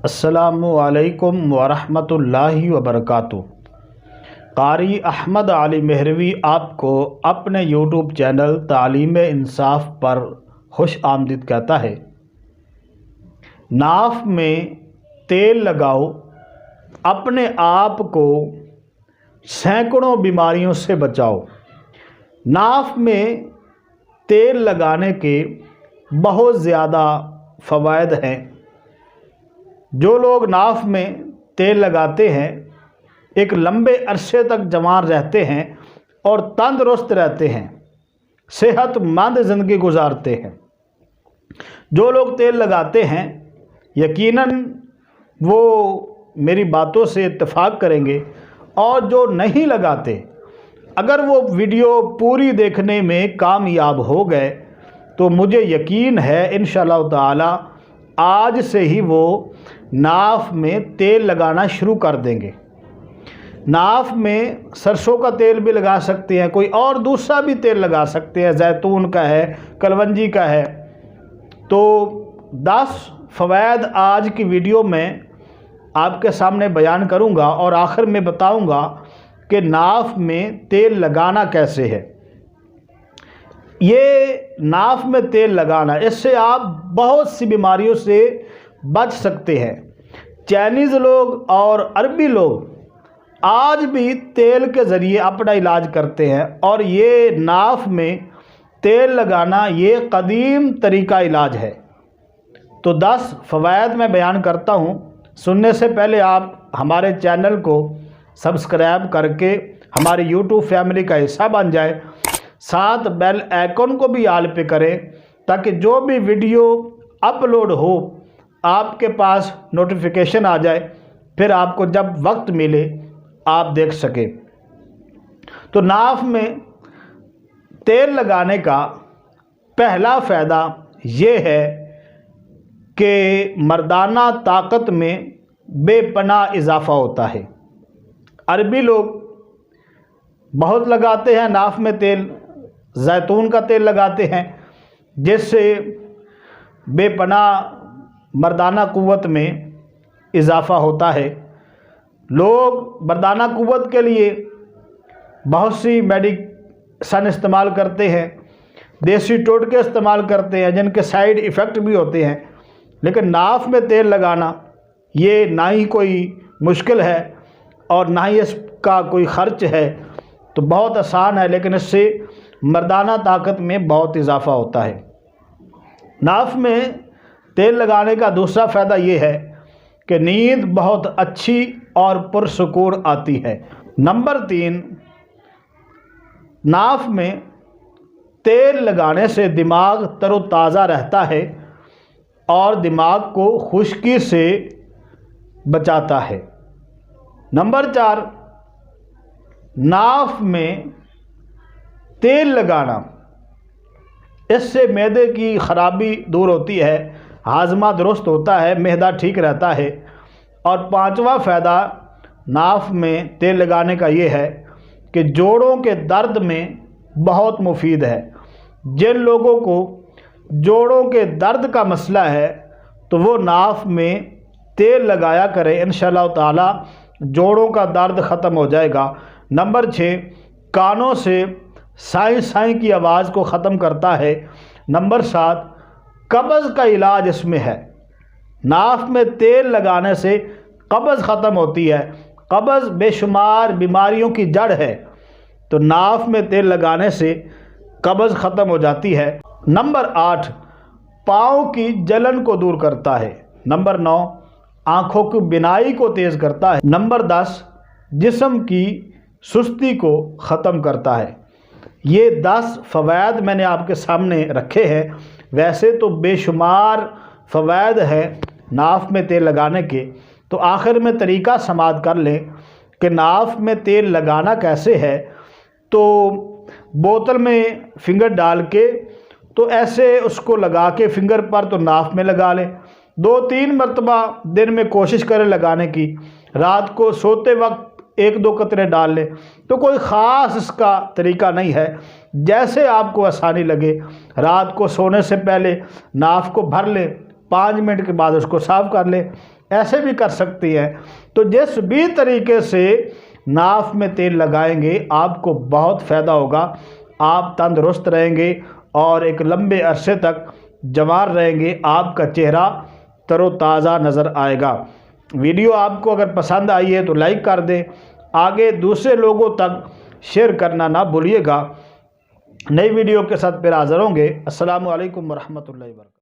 अस्सलामु अलैकुम वरहमतुल्लाहि वबरकातुहू। कारी अहमद अली मेहरवी आपको अपने यूट्यूब चैनल तालीम इंसाफ पर खुश आमदीद कहता है। नाफ में तेल लगाओ, अपने आप को सैकड़ों बीमारियों से बचाओ। नाफ में तेल लगाने के बहुत ज़्यादा फ़वाइद हैं। जो लोग नाफ में तेल लगाते हैं एक लंबे अरसे तक जवान रहते हैं और तंदुरुस्त रहते हैं, सेहतमंद ज़िंदगी गुजारते हैं। जो लोग तेल लगाते हैं यकीनन वो मेरी बातों से इत्तेफाक करेंगे, और जो नहीं लगाते अगर वो वीडियो पूरी देखने में कामयाब हो गए तो मुझे यकीन है इंशाअल्लाह ताला आज से ही वो नाफ में तेल लगाना शुरू कर देंगे। नाफ में सरसों का तेल भी लगा सकते हैं, कोई और दूसरा भी तेल लगा सकते हैं, जैतून का है, कलवंजी का है। तो 10 फ़वाइद आज की वीडियो में आपके सामने बयान करूंगा और आखिर में बताऊंगा कि नाफ में तेल लगाना कैसे है। ये नाफ में तेल लगाना, इससे आप बहुत सी बीमारियों से बच सकते हैं। चाइनीज़ लोग और अरबी लोग आज भी तेल के ज़रिए अपना इलाज करते हैं, और ये नाफ में तेल लगाना ये कदीम तरीका इलाज है। तो 10 फ़वाइद मैं बयान करता हूँ। सुनने से पहले आप हमारे चैनल को सब्सक्राइब करके हमारी यूट्यूब फैमिली का हिस्सा बन जाए, साथ बेल आइकन को भी आल पे करें ताकि जो भी वीडियो अपलोड हो आपके पास नोटिफिकेशन आ जाए, फिर आपको जब वक्त मिले आप देख सकें। तो नाफ में तेल लगाने का पहला फ़ायदा ये है कि मर्दाना ताकत में बेपनाह इजाफ़ा होता है। अरबी लोग बहुत लगाते हैं नाफ में तेल, जैतून का तेल लगाते हैं, जिससे बेपनाह मर्दाना क़ुव्वत में इजाफ़ा होता है। लोग मर्दाना क़ुव्वत के लिए बहुत सी मेडिसन इस्तेमाल करते हैं, देसी टोटके इस्तेमाल करते हैं जिनके साइड इफ़ेक्ट भी होते हैं, लेकिन नाफ में तेल लगाना ये ना ही कोई मुश्किल है और ना ही इसका कोई ख़र्च है। तो बहुत आसान है, लेकिन इससे मर्दाना ताकत में बहुत इजाफ़ा होता है। नाफ में तेल लगाने का दूसरा फ़ायदा ये है कि नींद बहुत अच्छी और पुरसुकून आती है। नंबर 3, नाफ में तेल लगाने से दिमाग तरोताज़ा रहता है और दिमाग को खुश्की से बचाता है। नंबर 4, नाफ में तेल लगाना, इससे मैदे की ख़राबी दूर होती है, हाजमा दुरुस्त होता है, मैदा ठीक रहता है। और 5वां फ़ायदा नाफ में तेल लगाने का ये है कि जोड़ों के दर्द में बहुत मुफीद है। जिन लोगों को जोड़ों के दर्द का मसला है तो वो नाफ में तेल लगाया करें, इंशाअल्लाह ताला जोड़ों का दर्द ख़त्म हो जाएगा। नंबर 6, कानों से साई साई की आवाज़ को ख़त्म करता है। नंबर 7, कब्ज़ का इलाज इसमें है। नाफ में तेल लगाने से कब्ज़ ख़त्म होती है। कब्ज़ बेशुमार बीमारियों की जड़ है, तो नाफ में तेल लगाने से कब्ज़ ख़त्म हो जाती है। नंबर 8, पाँव की जलन को दूर करता है। नंबर 9, आँखों की बिनाई को तेज़ करता है। नंबर 10, जिस्म की सुस्ती को ख़त्म करता है। ये 10 फ़वाइद मैंने आपके सामने रखे हैं। वैसे तो बेशुमार फ़वाइद हैं नाफ में तेल लगाने के, तो आखिर में तरीका समाअत कर लें कि नाफ में तेल लगाना कैसे है। तो बोतल में फिंगर डाल के तो ऐसे उसको लगा के फिंगर पर तो नाफ में लगा लें। 2-3 मरतबा दिन में कोशिश करें लगाने की। रात को सोते वक्त 1-2 कतरे डाल लें। तो कोई ख़ास इसका तरीका नहीं है, जैसे आपको आसानी लगे। रात को सोने से पहले नाफ को भर लें, 5 मिनट के बाद उसको साफ़ कर लें। ऐसे भी कर सकती हैं। तो जिस भी तरीके से नाफ में तेल लगाएंगे आपको बहुत फ़ायदा होगा, आप तंदुरुस्त रहेंगे और एक लंबे अरसे तक जवान रहेंगे, आपका चेहरा तरोताज़ा नज़र आएगा। वीडियो आपको अगर पसंद आई है तो लाइक कर दें, आगे दूसरे लोगों तक शेयर करना ना भूलिएगा। नई वीडियो के साथ फिर हाज़िर होंगे। अस्सलामु अलैकुम वरहमतुल्लाहि वबरकातुहू।